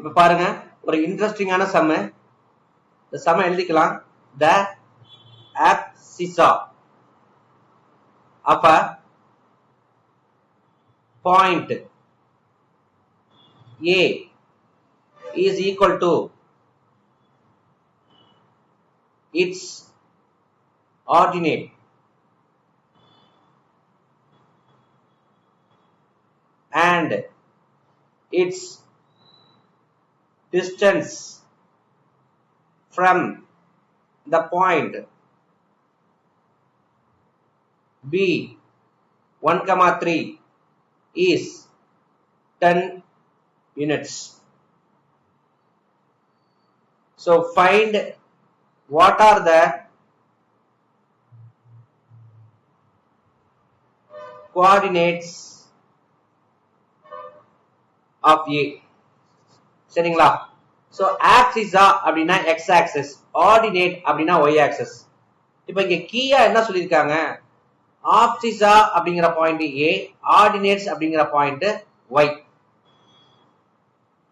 இப்ப பாருங்க ஒரு இன்ட்ரெஸ்டிங்கான சம். இந்த சம் எழுதிக்கலாம். The abscissa of a point A is equal to its ordinate and its distance from the point B 1,3 is 10 units. So find what are the coordinates of A. சரிங்களா? So abscissa அப்படின்னா x axis, ordinate அப்படின்னா y axis. இப்ப இங்க கீயா என்ன சொல்லிருக்காங்க? abscissa அப்படிங்கிற point A, ordinates அப்படிங்கிற point y.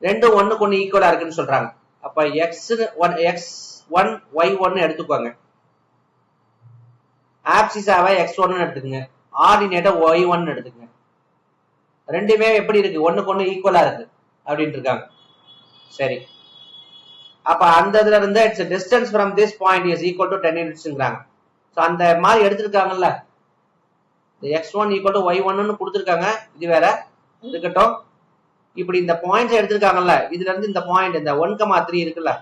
ரெண்டும் ஒண்ணுக்கு ஒண்ணு ஈக்குவலா இருக்குன்னு சொல்றாங்க. அப்ப x1 y1 எடுத்துக்கோங்க. abscissaவை x1 எடுத்துக்கங்க. ordinate y1 எடுத்துக்கங்க. ரெண்டுமே எப்படி இருக்கு? ஒண்ணுக்கு ஒண்ணு ஈக்குவலா இருக்கு அப்படின்ட்டு இருக்காங்க. சரி, அப்ப அந்த இதுல இருந்து it's distance from this point is equal to 10 யூனிட்ஸ்ங்கறாங்க. சோ அந்த மாதிரி எடுத்துருக்காங்கல்ல, x1 ஈக்குவல் டு y1 ன்னு கொடுத்திருக்காங்க. இது வேற இருக்கட்டும். இப்படி இந்த பாயிண்ட்ஸ் எடுத்திருக்காங்கல்ல, இதுல இருந்து இந்த பாயிண்ட் இந்த 1,3 இருக்குல்ல,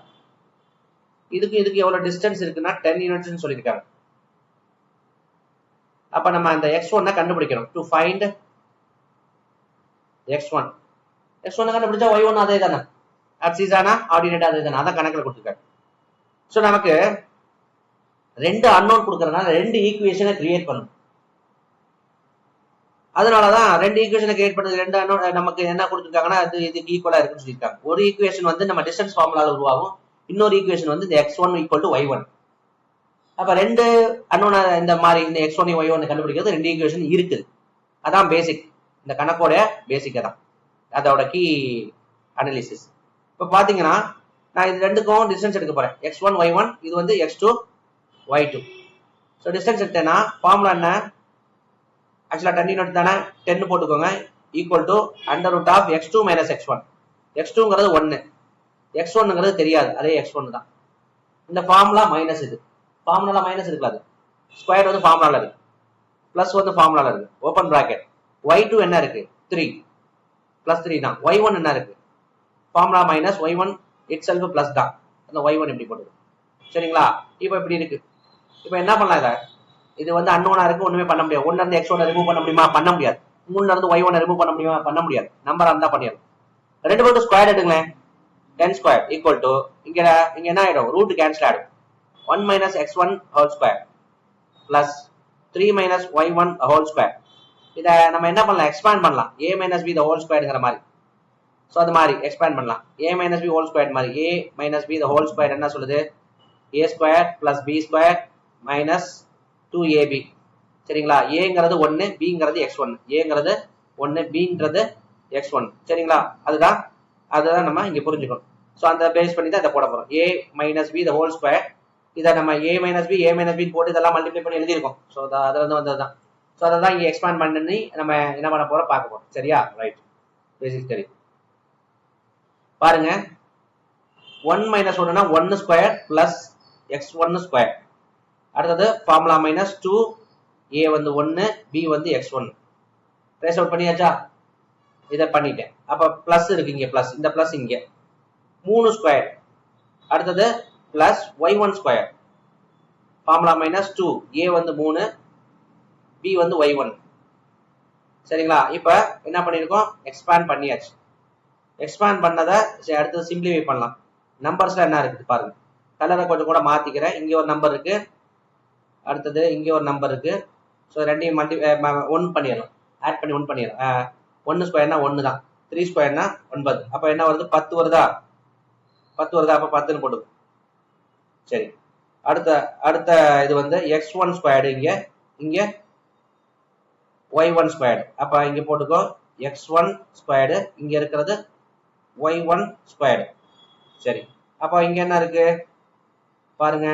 இதுக்கு எவ்வளவு டிஸ்டன்ஸ் இருக்குன்னா 10 யூனிட்ஸ்னு சொல்லிருக்காங்க. அப்ப நம்ம அந்த x1 கண்டுபிடிக்கணும். டு ஃபைண்ட் x1 கண்டுபிடிச்சா y1 அதே தானே, abscissaனா ஆர்டினேட் அதே தானே, அதான் கணக்குல கொடுத்துருக்காங்க. சோ நமக்கு ரெண்டு அன்னோன் கொடுக்கறதுனால ரெண்டு ஈக்குவேஷனை கிரியேட் பண்ணணும். அதனாலதான் ரெண்டு ஈக்குவேஷனை கிரியேட் பண்ணது. ரெண்டு அன்னோன் நமக்கு என்ன கொடுத்துருக்காங்கன்னா அது இதுக்கு ஈக்குவலா இருக்குன்னு சொல்லியிருக்காங்க. ஒரு ஈக்குவேஷன் வந்து நம்ம டிஸ்டன்ஸ் ஃபார்முலால உருவாகும், இன்னொரு ஈக்குவேஷன் வந்து இந்த x1 ஈக்குவல் டு y1. அப்ப ரெண்டு அன்னோன் இந்த மாதிரி இந்த x1 y1 கண்டுபிடிக்கிறது ரெண்டு ஈக்குவேஷன் இருக்குது. அதான் பேசிக், இந்த கணக்கோட பேசிக் தான், அதோட கீ அனாலிசிஸ். இப்ப பாத்தீங்கன்னா நான் இது ரெண்டுக்கும் டிஸ்டன்ஸ் எடுக்க போறேன். x1 y1, இது வந்து x2 y2. ஸோ டிஸ்டன்ஸ் எடுத்தேன்னா ஃபார்முலா என்ன? ஆக்சுவலா 10 யூனிட் தானே, 10 போட்டுக்கோங்க. Equal to under root of x2 minus x1. x2ங்கிறது 1, x1ங்கிறது தெரியாது, அதே x1 தான். இந்த ஃபார்முலா மைனஸ், இது ஃபார்முலா மைனஸ் இருக்காது. ஸ்கொயர் வந்து ஃபார்முலால இருக்கு, பிளஸ் வந்து ஃபார்முலால இருக்கு, ஓப்பன் பிராக்கெட். y2 என்ன இருக்கு? 3 பிளஸ் 3 தான். y1 என்ன இருக்கு? Formula minus y1 it self plus தான், அந்த y1 எப்படி போடுது? சரிங்களா? இப்ப இப்படி இருக்கு. இப்ப என்ன பண்ணலாம்? இது வந்து அன்னோனா இருக்கு, ஒண்ணுமே பண்ண முடியாது. 1ல இருந்து x1 ரிமூவ் பண்ண முடியுமா? பண்ண முடியாது. 3ல இருந்து y1 ரிமூவ் பண்ண முடியுமா? பண்ண முடியாது. நம்பர் இருந்தா பண்ணிடலாம். ரெண்டு பேருக்கு ஸ்கொயர் எடுங்களேன். 10 ஸ்கொயர் ஈக்குவல் டு இங்க என்ன ஆயிடும்? ரூட் கேன்சல் ஆயிடும். 1 minus x1 whole square plus 3 minus y1 whole square. இதை நம்ம என்ன பண்ணலாம்? எக்ஸ்பேண்ட் பண்ணலாம். a மைனஸ் b ஹோல் ஸ்கொயர்ங்கிற மாதிரி. ஸோ அது மாதிரி எக்ஸ்பேண்ட் பண்ணலாம். a minus b whole square மாதிரி. a minus b whole square என்ன சொல்லுது? a square plus b square minus 2ab. சரிங்களா? ஏங்கிறது 1, பிங்கிறது x1. ஏங்கிறது 1, பிங்கிறது x1. சரிங்களா? அதுதான் நம்ம இங்க புரிஞ்சுக்கணும். ஸோ அந்த பேஸ் பண்ணி தான் இதை போட போறோம். a minus b whole square. இதை நம்ம a மைனஸ் b போட்டு இதெல்லாம் மல்டிப்ளை பண்ணி எழுதியிருக்கோம். ஸோ அதுல இருந்து வந்ததுதான். ஸோ அதை தான் இங்க எக்ஸ்பேண்ட் பண்ணி நம்ம என்ன பண்ண போறோம் பார்க்க போறோம். சரியா? ரைட், பேசிக் தெரியும். பாருங்க, 1 மைனஸ் 1னா 1 ஸ்கொயர் பிளஸ் x1 ஸ்கொயர். அடுத்தது ஃபார்முலா மைனஸ் 2, a வந்து 1, b வந்து x1. ட்ரேஸ் அவுட் பண்ணியாச்சா? இதை பண்ணிட்டேன். அப்ப பிளஸ் இருக்கு இங்க, பிளஸ் இந்த பிளஸ் இங்க 3 ஸ்கொயர். அடுத்தது plus y1 square. Formula minus 2, a வந்து 3, b வந்து y1. சரிங்களா? இப்ப என்ன பண்ணிருக்கோம்? எக்ஸ்பேண்ட் பண்ணியாச்சு. எக்ஸ்பேண்ட் பண்ணதை அடுத்தது சிம்பிளிஃபை பண்ணலாம். நம்பர்ஸ்ல என்ன இருக்குது பாருங்க. கலரை கொஞ்சம் கூட மாத்திக்கிறேன். இங்க ஒரு நம்பர் இருக்கு, அடுத்தது இங்க ஒரு நம்பர் இருக்கு. ஸோ ரெண்டையும் 1 பண்ணிடலாம், ஆட் பண்ணி 1 பண்ணிடலாம். 1 ஸ்கொயர்னா 1 தான், 3 ஸ்கொயர்னா 9. அப்ப என்ன வருது? 10 வருதா? 10 வருதா? அப்ப 10ன்னு போட்டுக்கும். சரி, அடுத்த இது வந்து x1 ஸ்கொயர்டு. இங்க y1 ஸ்கொயர்டு. அப்ப இங்க போட்டுக்கோ x1 ஸ்கொயர்டு. இங்க இருக்கிறது y1 ஸ்கொயர்டு. சரி, அப்போ இங்க என்ன இருக்கு பாருங்க,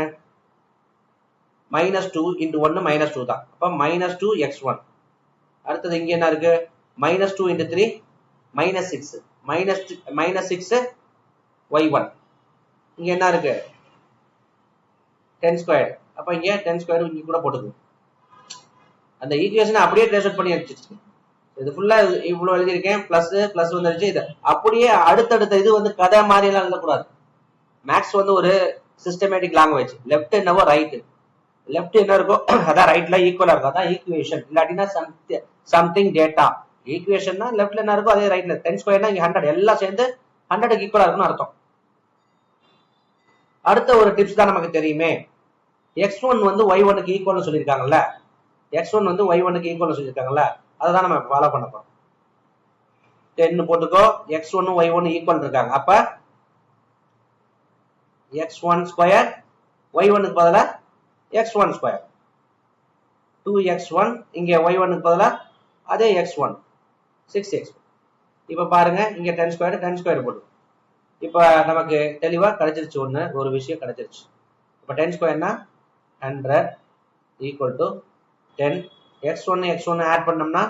-2 into 1 -2 தான். அப்ப -2x1. அடுத்தது இங்க என்ன இருக்கு, -2 into 3 -6, -6 y1. இங்க என்ன இருக்கு 10 ஸ்கொயர். அப்ப இங்க 10 ஸ்கொயர் இங்க கூட போட்டுக்கணும். அந்த ஈக்குவேஷனை அப்படியே ட்ரேஸ் அவுட் பண்ணி வச்சிருச்சு. இது ஃபுல்லா இவ்வளவு எழுதியிருக்கேன், பிளஸ் பிளஸ் வந்துருச்சு. இது அப்படியே அடுத்தடுத்த இது வந்து கதை மாதிரி எல்லாம் எழுதக்கூடாது. மேக்ஸ் வந்து ஒரு சிஸ்டமேட்டிக் லாங்குவேஜ். லெஃப்ட் என்னவோ ரைட், லெஃப்ட் என்ன இருக்கோ அதான் ரைட்ல ஈக்குவலா இருக்கும், அதான் ஈக்குவேஷன். இல்லாட்டினா சம்திங் டேட்டா. ஈக்குவேஷன்னா லெஃப்ட்ல என்ன இருக்கோ அதே ரைட்ல. 10 ஸ்கொயர்னா இங்க 100, எல்லாம் சேர்ந்து 100க்கு ஈக்குவலா இருக்கும்னு அர்த்தம். அடுத்த ஒரு டிப்ஸ் தான் நமக்கு தெரியுமே, x1 வந்து y1க்கு ஈக்குவல்னு சொல்லியிருக்காங்கல்ல, x1 வந்து y1க்கு ஈக்குவல்னு சொல்லியிருக்காங்கல்ல, அதை தான் நம்ம ஃபாலோ பண்ண போறோம். 10 போட்டுக்கோ, x1 y1 ஈக்குவல் இருக்காங்க. அப்ப x1 ஸ்கொயர் y1க்கு பதிலா x1 ஸ்கொயர், 2x1 இங்க y1க்கு பதிலா அதே x1, 6x. இப்ப பாருங்க இங்க 10 ஸ்கொயர் 10 ஸ்கொயர் போட்டு இப்ப நமக்கு தெளிவா கிடைச்சிருச்சு. ஒரு விஷயம் கிடைச்சிருச்சு. இப்ப 10 ஸ்கொயர்னா 100 ஈக்குவல் டு 10. x1 ஆட் பண்ணோம்னா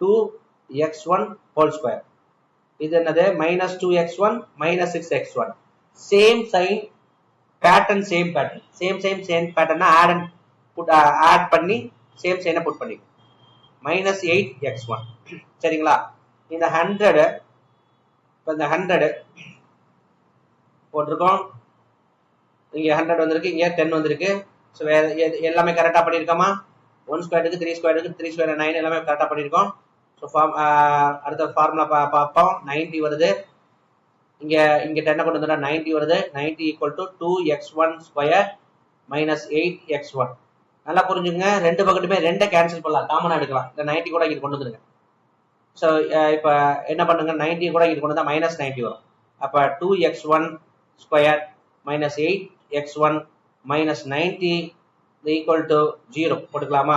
2x1 ஹோல் ஸ்கொயர். இது என்னது -2x1 -6x1. Same sign pattern, same pattern add பண்ணி சேம் சைனை புட் பண்ணி -8x1. சரிங்களா? இந்த 100 இப்ப இந்த 100 போட்டிருக்கோம். இங்க 100 வந்திருக்கு, இங்க 10 வந்திருக்கு. ஸோ எல்லாமே கரெக்டா பண்ணிருக்கோமா? 1 ஸ்கொயருக்கு 3 ஸ்கொயருக்கு 3 ஸ்கொயர் 9 எல்லாமே கரெக்டா பண்ணிருக்கோம். ஸோ அடுத்த ஃபார்முலா பார்ப்போம். 90 வருது. இங்க 10 கொண்டு வந்தா 90 வருது. 90 equal to 2x1 square -8x1. நல்லா புரிஞ்சுங்க, ரெண்டு பக்கத்துமே 2 கேன்சல் பண்ணலாம், காமனா எடுக்கலாம். இந்த 90 கூட இங்க கொண்டு வந்துருங்க. ஸோ இப்ப என்ன பண்ணுங்க, 90 கூட இங்க கொண்டு வந்தா -90 வரும். அப்ப 2x1 square -8x1 -90 equal to 0 போட்டுக்கலாமா?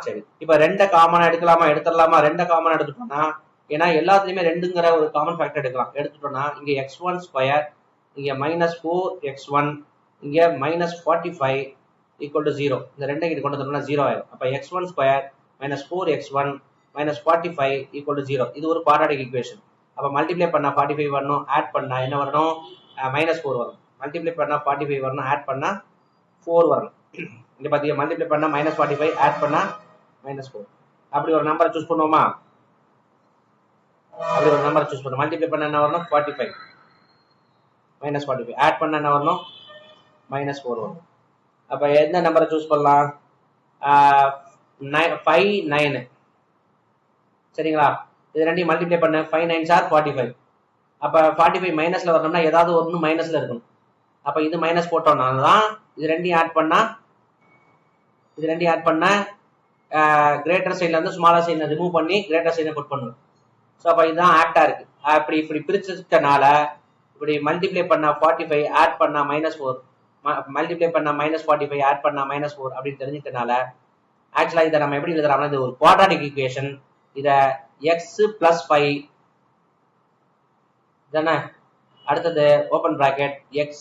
சரி, இப்ப 2 காமனா எடுத்துடலாமா? 2 காமனா எடுத்துட்டோம்னா, ஏன்னா எல்லாத்துலயுமே 2ங்கிற ஒரு காமன் ஃபேக்டர் எடுத்துட்டோம்னா இங்க x1 ஸ்கொயர், இங்க -4x1, இங்க -45 ஈக்குவல் டு 0. இந்த 2 இங்க கொண்டு வந்தோம்னா 0 ஆயிடும். அப்ப x1 square -4x1 -45 equal to 0. இது ஒரு குவாட்ராட்டிக் ஈக்குவேஷன். அப்ப மல்டிப்ளை பண்ணா 45 வரணும், ஆட் பண்ணா என்ன வரணும், -4 வரும். மல்டிப்ளை பண்ணா 45 வரணும், ஆட் பண்ணா 4 வரணும். இங்க பாத்தீங்க, மல்டிப்ளை பண்ணா -45, ஆட் பண்ணா -4. அப்படி ஒரு நம்பரை சூஸ் பண்ணுவோமா? மல்டிப்ளை பண்ண என்ன வரணும், 45 -45, ஆட் பண்ண என்ன வரணும், -4 வரும். அப்ப எந்த நம்பரை சூஸ் பண்ணலாம்? 5 9. சரிங்களா? இது ரெண்டையும் மல்டிப்ளை பண்ண 5 9s are 45. அப்ப 45 மைனஸ்ல வரணும்னா ஏதாவது ஒன்று மைனஸ்ல இருக்கணும். அப்ப இது மைனஸ் போட்டோம்னால தான் இது ரெண்டையும் ஆட் பண்ணா கிரேட்டர் சைட்ல இருந்து ஸ்மாலர் சைட்ல ரிமூவ் பண்ணி கிரேட்டர் சைட்ல புட் பண்ணணும். ஸோ அப்ப இதுதான் ஆக்டா இருக்கு. இப்படி பிரிச்சதுனால இப்படி மல்டிப்ளை பண்ணா 45, ஆட் பண்ணா -4, மல்டிப்ளை பண்ணா -45, ஆட் பண்ணா -4 அப்படின்னு தெரிஞ்சுட்டனால ஆக்சுவலா இதை நம்ம எப்படி எழுதுறோம்னா, இது ஒரு குவாட்ராட்டிக் ஈக்குவேஷன். இத x + 5 தானே. அடுத்தது open bracket x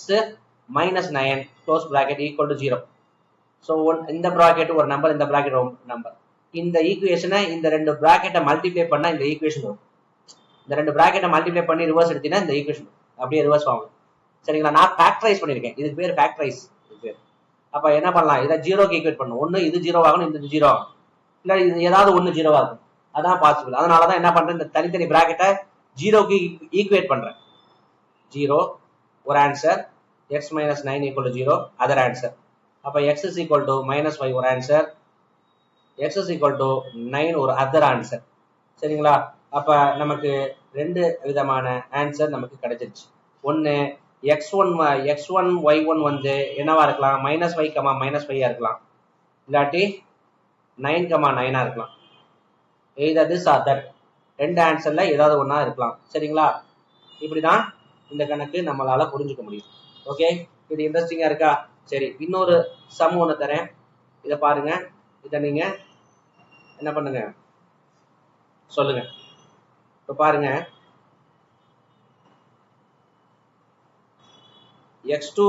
-9 close bracket equal to 0. So இந்த பிராக்கெட் ஒரு நம்பர், இந்த பிராக்கெட் ஒரு நம்பர். இந்த ஈக்குவேஷனை இந்த 2 பிராக்கெட்டை மல்டிப்ளை பண்ணா இந்த ஈக்குவேஷன் வரும். இந்த 2 பிராக்கெட்டை மல்டிப்ளை பண்ணி ரிவர்ஸ் எடுத்தீங்கன்னா இந்த ஈக்குவேஷன் அப்படியே ரிவர்ஸ் ஆகும். சரிங்களா? நான் ஃபேக்டரைஸ் பண்ணிருக்கேன். இதுக்கு பேர் ஃபேக்டரைஸ். அப்ப என்ன பண்ணலாம், இதை 0க்கு ஈக்குவேட் பண்ணணும். ஒன்னு இது 0 ஆகணும், இந்த 0 ஆகும். இல்ல இது ஏதாவது ஒன்னு 0 ஆகும். அதான் பாசிபிள். அதனாலதான் என்ன பண்றேன், இந்த தனித்தனி பிராக்கெட்டை 0க்கு ஈக்குவேட் பண்றேன். 0 ஒரு answer, x -9 equal to 0 other answer. அப்ப x is equal to -5 ஒரு answer, x is equal to 9 ஒரு அதர் ஆன்சர். சரிங்களா? அப்ப நமக்கு 2 விதமான ஆன்சர் நமக்கு கிடைச்சிருச்சு. ஒன்னு x1 y1 வந்து என்னவா இருக்கலாம், -5, -5 இருக்கலாம், இல்லாட்டி 9, 9 இருக்கலாம். either this or that. 2 ஆன்சர்ல ஏதாவது ஒன்னா இருக்கலாம். சரிங்களா? இப்படிதான் இந்த கணக்கு நம்மளால புரிஞ்சுக்க முடியும். ஓகே, இது இன்ட்ரெஸ்டிங்கா இருக்கா? சரி, இன்னொரு சம் ஒன்று தரேன், இதை பாருங்க. இதை நீங்க என்ன பண்ணுங்க சொல்லுங்க. இப்ப பாருங்க, x2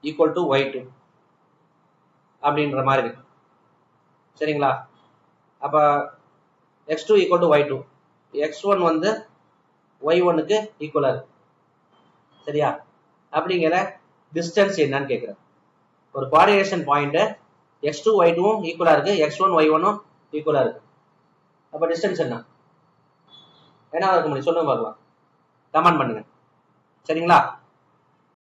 ஈக்குவல் டு y2 அப்படின்ற மாதிரி இருக்கு. சரிங்களா? அப்ப x2 equal to y2, x1 வந்து y1க்கு ஈக்குவலா இருக்கு. சரியா? அப்படிங்கிற டிஸ்டன்ஸ் என்னன்னு கேட்கிறேன். ஒரு கோஆர்டினேஷன் பாயிண்ட் x2 y2வும் ஈக்குவலா இருக்கு, x1 y1ம் ஈக்குவலா இருக்கு. அப்ப டிஸ்டன்ஸ் என்னவா இருக்க முடியும் சொல்லுங்க பார்க்கலாம், கமெண்ட் பண்ணுங்க. சரிங்களா?